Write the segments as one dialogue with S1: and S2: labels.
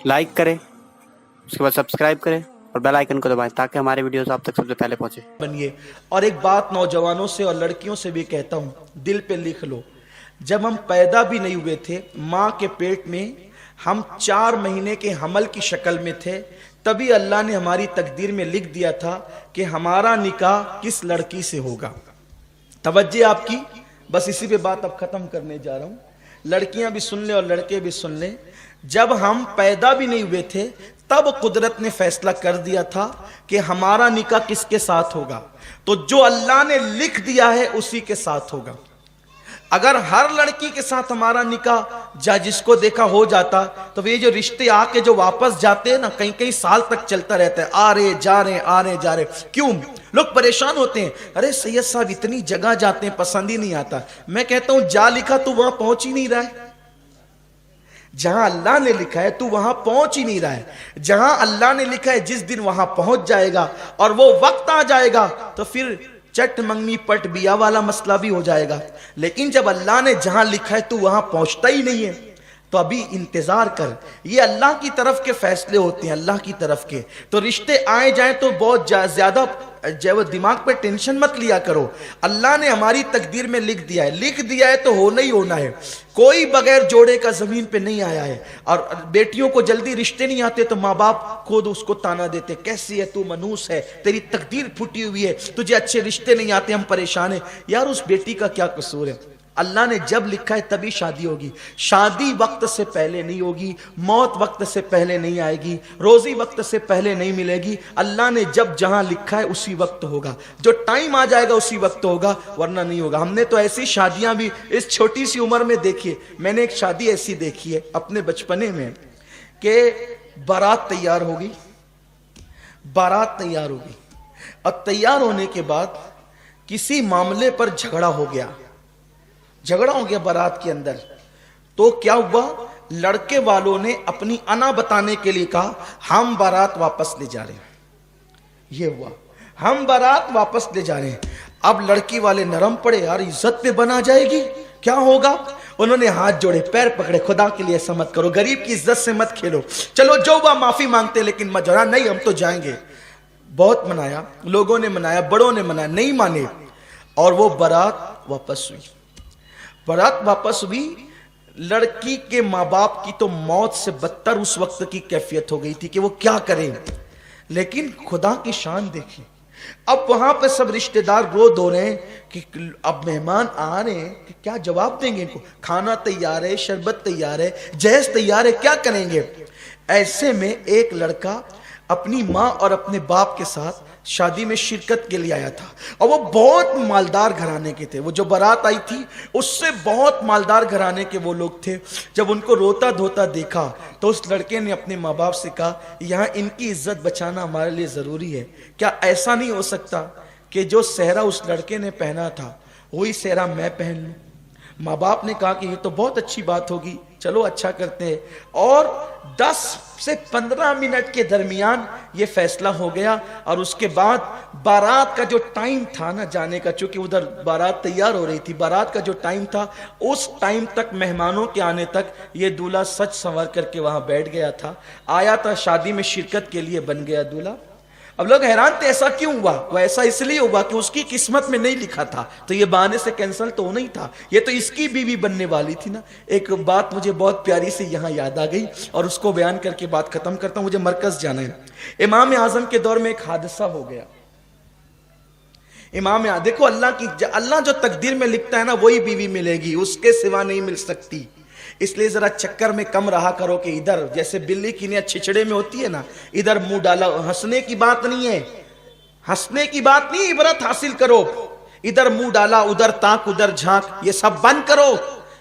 S1: Like करें, उसके बाद सब्सक्राइब करें और बेल आइकन को दबाएं ताकि हमारे वीडियोस आप तक सबसे पहले पहुंचे।
S2: बनिए। और एक बात नौजवानों से और लड़कियों से भी कहता हूं, दिल पे लिख लो, जब हम पैदा भी नहीं हुए थे, माँ के पेट में हम 4 महीने के हमल की शक्ल में थे, तभी अल्लाह ने हमारी तकदीर में लिख दिया था कि हमारा निकाह किस लड़की से होगा। तवज्जो आपकी, बस इसी पे बात अब खत्म करने जा रहा हूं। लड़कियां भी सुन ले और लड़के भी सुन ले। जब हम पैदा भी नहीं हुए थे तब कुदरत ने फैसला कर दिया था कि हमारा निकाह किसके साथ होगा। तो जो अल्लाह ने लिख दिया है उसी के साथ होगा। अगर हर लड़की के साथ हमारा निकाह जिसको देखा हो जाता तो ये जो रिश्ते आके जो वापस जाते हैं ना, कई कई साल तक चलता रहता है, आ रहे जा रहे आ रहे जा रहे। क्यों लोग परेशान होते हैं? अरे सैयद साहब इतनी जगह जाते हैं, पसंद ही नहीं आता। मैं कहता हूं जा लिखा तू वहां पहुंच ही नहीं रहा है। जहां अल्लाह ने लिखा है तू वहां पहुंच ही नहीं रहा है। जहां अल्लाह ने लिखा है जिस दिन वहां पहुंच जाएगा और वो वक्त आ जाएगा तो फिर चट मंगनी पट बिया वाला मसला भी हो जाएगा। लेकिन जब अल्लाह ने जहां लिखा है तू वहां पहुंचता ही नहीं है तो अभी इंतजार कर। ये अल्लाह की तरफ के फैसले होते हैं, अल्लाह की तरफ के। तो रिश्ते आए जाए तो बहुत ज्यादा जो दिमाग पे टेंशन मत लिया करो। अल्लाह ने हमारी तकदीर में लिख दिया है तो होना ही होना है। कोई बगैर जोड़े का जमीन पे नहीं आया है। और बेटियों को जल्दी रिश्ते नहीं आते तो माँ बाप खुद उसको ताना देते, कैसी है तू, मनूस है, तेरी तकदीर फूटी हुई है, तुझे अच्छे रिश्ते नहीं आते, हम परेशान हैं। यार उस बेटी का क्या कसूर है? अल्लाह ने जब लिखा है तभी शादी होगी। शादी वक्त से पहले नहीं होगी, मौत वक्त से पहले नहीं आएगी, रोजी वक्त से पहले नहीं मिलेगी। अल्लाह ने जब जहां लिखा है उसी वक्त होगा, जो टाइम आ जाएगा उसी वक्त होगा, वरना नहीं होगा। हमने तो ऐसी शादियां भी इस छोटी सी उम्र में देखी है। मैंने एक शादी ऐसी देखी है अपने बचपने में कि बारात तैयार होगी और तैयार होने के बाद किसी मामले पर झगड़ा हो गया बारात के अंदर। तो क्या हुआ, लड़के वालों ने अपनी अना बताने के लिए कहा हम बारात वापस ले जा रहे हैं। ये हुआ, हम बारात वापस ले जा रहे हैं। अब लड़की वाले नरम पड़े, यार इज्जत पे बना जाएगी, क्या होगा। उन्होंने हाथ जोड़े, पैर पकड़े, खुदा के लिए ऐसा मत करो, गरीब की इज्जत से मत खेलो, चलो जो हुआ माफी मांगते लेकिन मजरा नहीं, हम तो जाएंगे। बहुत मनाया, लोगों ने मनाया, बड़ों ने मनाया, नहीं माने। और वो बारात वापस हुई। लड़की के माँ बाप की तो मौत से बदतर उस वक्त की कैफियत हो गई थी कि वो क्या करें। लेकिन खुदा की शान देखिए, अब वहां पे सब रिश्तेदार रो धो रहे हैं कि अब मेहमान आ रहे हैं कि क्या जवाब देंगे इनको। खाना तैयार है, शरबत तैयार है, जहेज तैयार है, क्या करेंगे। ऐसे में एक लड़का अपनी माँ और अपने बाप के साथ शादी में शिरकत के लिए आया था और वो बहुत मालदार घराने के थे। वो जो बारात आई थी उससे बहुत मालदार घराने के वो लोग थे। जब उनको रोता धोता देखा तो उस लड़के ने अपने माँ बाप से कहा यहाँ इनकी इज्जत बचाना हमारे लिए ज़रूरी है। क्या ऐसा नहीं हो सकता कि जो सेहरा उस लड़के ने पहना था वही सेहरा मैं पहन लूँ। माँ बाप ने कहा कि ये तो बहुत अच्छी बात होगी, चलो अच्छा करते हैं। और 10 से 15 मिनट के दरमियान ये फैसला हो गया। और उसके बाद बारात का जो टाइम था ना जाने का, चूंकि उधर बारात तैयार हो रही थी, बारात का जो टाइम था उस टाइम तक, मेहमानों के आने तक ये दूल्हा सच संवर करके वहां बैठ गया था, आया था शादी में शिरकत के लिए, बन गया दूल्हा। अब लोग हैरान थे ऐसा क्यों हुआ। वो ऐसा इसलिए हुआ कि उसकी किस्मत में नहीं लिखा था, तो ये बहाने से कैंसिल तो नहीं था, ये तो इसकी बीवी बनने वाली थी ना। एक बात मुझे बहुत प्यारी से यहाँ याद आ गई और उसको बयान करके बात खत्म करता हूँ, मुझे मरकज जाना है। इमाम आजम के दौर में एक हादसा हो गया। देखो अल्लाह जो तकदीर में लिखता है ना वही बीवी मिलेगी, उसके सिवा नहीं मिल सकती। इसलिए जरा चक्कर में कम रहा करो कि इधर जैसे बिल्ली की नियत छिछड़े में होती है ना, इधर मुंह डाला। हंसने की बात नहीं है, इबरत हासिल करो। इधर मुंह डाला, उधर ताक, उधर झांक, ये सब बंद करो।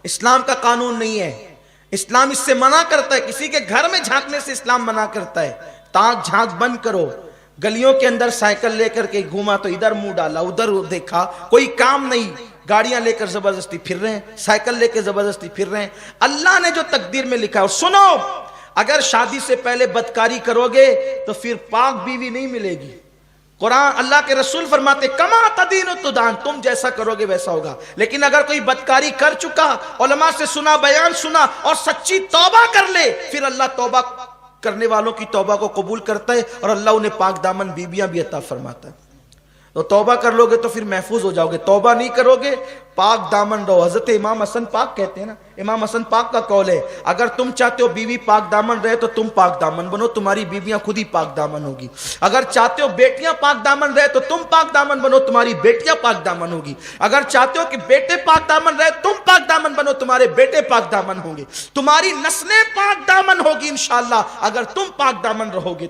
S2: इस्लाम का कानून नहीं है, इस्लाम इससे मना करता है। किसी के घर में झांकने से इस्लाम मना करता है। ताक झांक बंद करो। गलियों के अंदर साइकिल लेकर के घूमा तो इधर मुंह डाला, उधर देखा, कोई काम नहीं। गाड़ियां लेकर जबरदस्ती फिर रहे हैं, साइकिल लेकर जबरदस्ती फिर रहे हैं। अल्लाह ने जो तकदीर में लिखा है। और सुनो, अगर शादी से पहले बदकारी करोगे तो फिर पाक बीवी नहीं मिलेगी। कुरान, अल्लाह के रसूल फरमाते कमा तदीन तुदान, तुम जैसा करोगे वैसा होगा। लेकिन अगर कोई बदकारी कर चुका, उलमा से सुना, बयान सुना और सच्ची तौबा कर ले, फिर अल्लाह तौबा کرنے والوں کی توبہ کو قبول کرتا ہے اور اللہ انہیں پاک دامن بیویاں بھی عطا فرماتا ہے. تو توبہ کر لو گے تو پھر محفوظ ہو جاؤ گے, توبہ نہیں کرو گے پاک دامن رہو. حضرت امام حسن پاک کہتے ہیں نا, امام حسن پاک کا قول ہے, اگر تم چاہتے ہو بیوی پاک دامن رہے تو تم پاک دامن بنو, تمہاری بیویاں خود ہی پاک دامن ہوگی. اگر چاہتے ہو بیٹیاں پاک دامن رہے تو تم پاک دامن بنو, تمہاری بیٹیاں پاک دامن ہوگی. اگر چاہتے ہو کہ بیٹے پاک دامن رہے تم پاک دامن بنو, تمہارے بیٹے پاک دامن ہوں گے, تمہاری نسلیں پاک دامن ہوگی انشاءاللہ اگر تم پاک دامن رہو گے.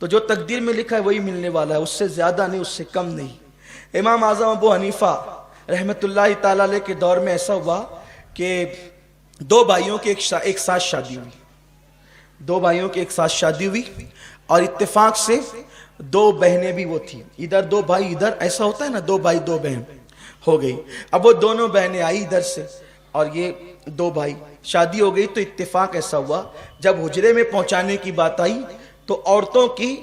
S2: تو جو تقدیر میں لکھا ہے وہی ملنے والا ہے, اس سے زیادہ نہیں, اس سے کم نہیں. امام اعظم ابو حنیفہ رحمت اللہ تعالی علیہ کے دور میں ایسا ہوا کہ دو بھائیوں کے ایک ساتھ شادی ہوئی, دو بھائیوں کے ایک ساتھ شادی ہوئی اور اتفاق سے دو بہنیں بھی وہ تھیں, ادھر دو بھائی ادھر, ایسا ہوتا ہے نا دو بھائی دو بہن ہو گئی. اب وہ دونوں بہنیں آئی ادھر سے اور یہ دو بھائی, شادی ہو گئی. تو اتفاق ایسا ہوا جب حجرے میں پہنچانے کی بات آئی تو عورتوں کی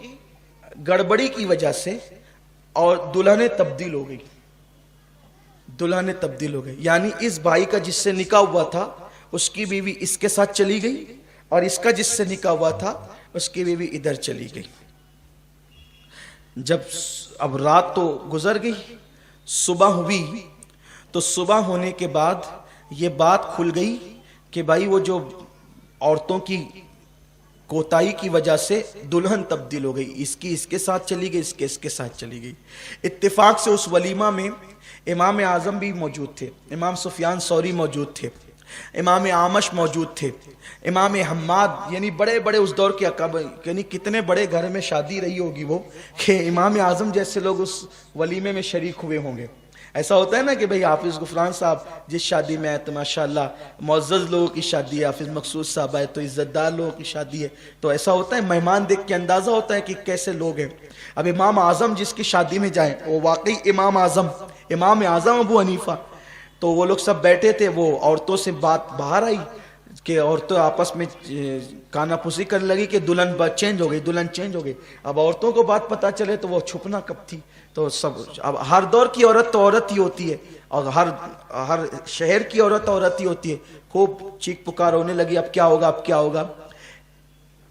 S2: گڑبڑی کی وجہ سے اور دلہنیں تبدیل ہو گئی, دلہنیں تبدیل ہو گئی. یعنی اس بھائی کا جس سے نکاح ہوا تھا اس کی بیوی اس کے ساتھ چلی گئی اور اس کا جس سے نکاح ہوا تھا اس کی بیوی ادھر چلی گئی. جب اب رات تو گزر گئی, صبح ہوئی تو صبح ہونے کے بعد یہ بات کھل گئی کہ بھائی وہ جو عورتوں کی کوتاہی کی وجہ سے دلہن تبدیل ہو گئی, اس کی اس کے ساتھ چلی گئی, اس کے ساتھ چلی گئی. اتفاق سے اس ولیمہ میں امام اعظم بھی موجود تھے, امام سفیان ثوری موجود تھے, امام اعمش موجود تھے, امام حماد, یعنی بڑے بڑے اس دور کے اکابر, یعنی کتنے بڑے گھر میں شادی رہی ہوگی وہ کہ امام اعظم جیسے لوگ اس ولیمے میں شریک ہوئے ہوں گے. ایسا ہوتا ہے نا کہ بھئی حافظ غفران صاحب جس شادی میں آئے تو ماشاءاللہ معزز لوگوں کی شادی ہے, حافظ مقصود صاحب آئے تو عزت دار لوگوں کی شادی ہے. تو ایسا ہوتا ہے, مہمان دیکھ کے اندازہ ہوتا ہے کہ کیسے لوگ ہیں. اب امام اعظم جس کی شادی میں جائیں وہ واقعی امام اعظم ابو حنیفہ, تو وہ لوگ سب بیٹھے تھے, وہ عورتوں سے بات باہر آئی کہ عورتیں آپس میں کانا پھوسی کرنے لگی کہ دلہن چینج ہو گئی, دلہن چینج ہو گئی. اب عورتوں کو بات پتہ چلے تو وہ چھپنا کب تھی. تو سب, اب ہر دور کی عورت تو عورت ہی ہوتی ہے اور ہر شہر کی عورت عورت ہی ہوتی ہے. خوب چیخ پکار ہونے لگی, اب کیا ہوگا, اب کیا ہوگا.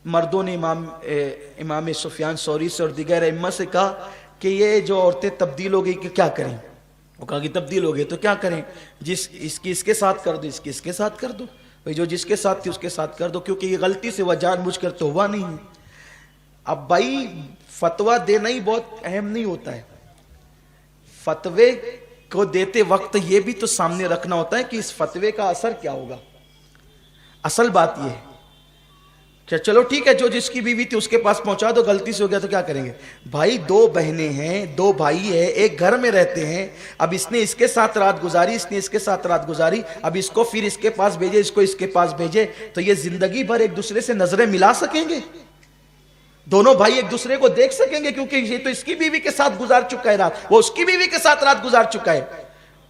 S2: مردوں نے امام سفیان ثوری سے اور دیگر ائمہ سے کہا کہ یہ جو عورتیں تبدیل ہو گئی کہ کیا کریں. وہ کہا کہ تبدیل ہو گئی تو کیا کریں, اس کی اس کے ساتھ کر دو, اس کی اس کے ساتھ کر دو, جو جس کے ساتھ تھی اس کے ساتھ کر دو, کیونکہ یہ غلطی سے وہ جان بوجھ کر تو ہوا نہیں. اب بھائی فتویٰ دینا ہی بہت اہم نہیں ہوتا ہے, فتوے کو دیتے وقت یہ بھی تو سامنے رکھنا ہوتا ہے کہ اس فتوے کا اثر کیا ہوگا. اصل بات یہ ہے کہ چلو ٹھیک ہے جو جس کی بیوی تھی اس کے پاس پہنچا دو, غلطی سے ہو گیا تو کیا کریں گے. بھائی دو بہنیں ہیں, دو بھائی ہیں, ایک گھر میں رہتے ہیں. اب اس نے اس کے ساتھ رات گزاری, اس نے اس کے ساتھ رات گزاری, اب اس کو پھر اس کے پاس بھیجے, اس کو اس کے پاس بھیجے, تو یہ زندگی بھر ایک دوسرے سے نظریں ملا سکیں گے؟ دونوں بھائی ایک دوسرے کو دیکھ سکیں گے؟ کیونکہ یہ تو اس کی بیوی کے ساتھ گزار چکا ہے رات, وہ اس کی بیوی کے ساتھ رات گزار چکا ہے.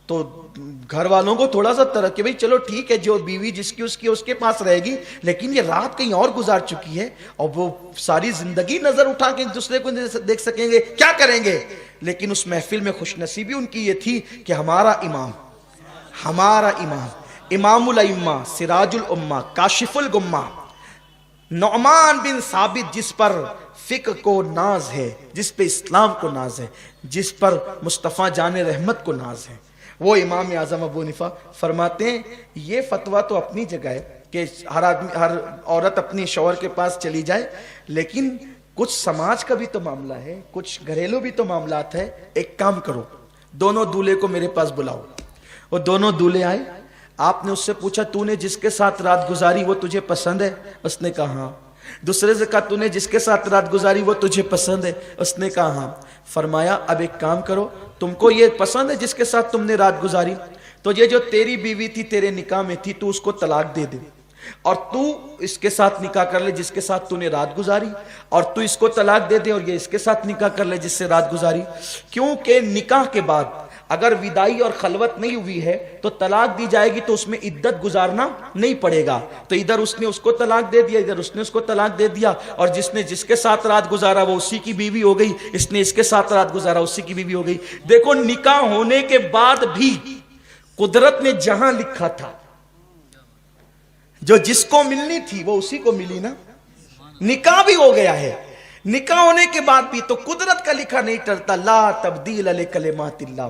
S2: تو گھر والوں کو تھوڑا سا ترک کہ بھئی چلو ٹھیک ہے جو بیوی جس کی اس کے پاس رہے گی, لیکن یہ رات کہیں اور گزار چکی ہے اور وہ ساری زندگی نظر اٹھا کے ایک دوسرے کو دیکھ سکیں گے, کیا کریں گے. لیکن اس محفل میں خوش نصیبی ان کی یہ تھی کہ ہمارا امام امام الائمہ, سراج الامہ, کاشف الغمہ, نعمان بن ثابت, جس پر فقہ کو ناز ہے, جس پہ اسلام کو ناز ہے, جس پر مصطفیٰ جان رحمت کو ناز ہے, وہ امام اعظم ابو حنیفہ فرماتے ہیں یہ فتویٰ تو اپنی جگہ ہے کہ ہر عورت اپنی شوہر کے پاس چلی جائے, لیکن کچھ سماج کا بھی تو معاملہ ہے, کچھ گھریلو بھی تو معاملات ہے. ایک کام کرو, دونوں دولہے کو میرے پاس بلاؤ. وہ دونوں دولہے آئے, آپ نے اس سے پوچھا تو نے جس کے ساتھ رات گزاری وہ تجھے پسند ہے؟ اس نے کہا ہاں. دوسرے سے کہا تو نے جس کے ساتھ رات گزاری وہ تجھے پسند ہے؟ اس نے کہا ہاں. فرمایا اب ایک کام کرو, تم کو یہ پسند ہے جس کے ساتھ تم نے رات گزاری, تو یہ جو تیری بیوی تھی تیرے نکاح میں تھی تو اس کو طلاق دے دے, اور تو اس کے ساتھ نکاح کر لے جس کے ساتھ تو نے رات گزاری, اور تو اس کو طلاق دے دے اور یہ اس کے ساتھ نکاح کر لے جس سے رات گزاری. کیونکہ نکاح کے بعد اگر وداعی اور خلوت نہیں ہوئی ہے تو طلاق دی جائے گی تو اس میں عدت گزارنا نہیں پڑے گا. تو ادھر اس نے اس کو طلاق دے دیا, ادھر اس نے اس کو طلاق دے دیا, اور جس نے جس کے ساتھ رات گزارا وہ اسی کی بیوی ہو گئی, اس نے اس کے ساتھ رات گزارا اسی کی بیوی ہو گئی. دیکھو نکاح ہونے کے بعد بھی قدرت نے جہاں لکھا تھا جو جس کو ملنی تھی وہ اسی کو ملی نا. निकाह भी हो गया है, निकाह होने के बाद भी तो कुदरत का लिखा नहीं टलता, ला तब्दील ले कलिमातिल्लाह।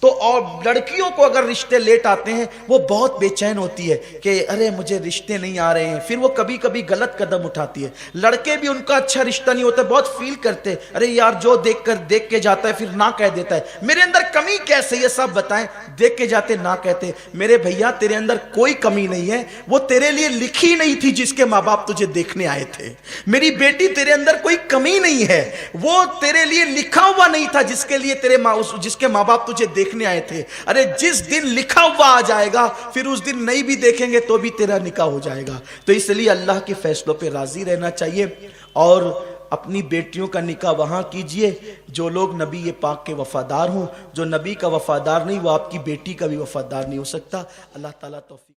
S2: तो और लड़कियों को अगर रिश्ते लेट आते हैं वो बहुत बेचैन होती है कि अरे मुझे रिश्ते नहीं आ रहे हैं, फिर वो कभी कभी गलत कदम उठाती है। लड़के भी उनका अच्छा रिश्ता नहीं होता, बहुत फील करते अरे यार जो देख के जाता है फिर ना कह देता है, मेरे अंदर कमी कैसे ये सब बताएं, देख के जाते ना कहते। मेरे भैया तेरे अंदर कोई कमी नहीं है, वो तेरे लिए लिखी नहीं थी जिसके माँ बाप तुझे देखने आए थे। मेरी बेटी तेरे अंदर कोई कमी नहीं है, वो तेरे लिए लिखा हुआ नहीं था जिसके लिए जिसके माँ बाप तुझे देखने आए थे। अरे जिस दिन लिखा हुआ आ जाएगा फिर उस दिन नहीं भी देखेंगे तो भी तेरा निकाह हो जाएगा। तो इसलिए अल्लाह के फैसलों पे राजी रहना चाहिए और अपनी बेटियों का निकाह वहां कीजिए जो लोग नबी पाक के वफादार हों। जो नबी का वफादार नहीं वो आपकी बेटी का भी वफादार नहीं हो सकता। अल्लाह ताला तौफीक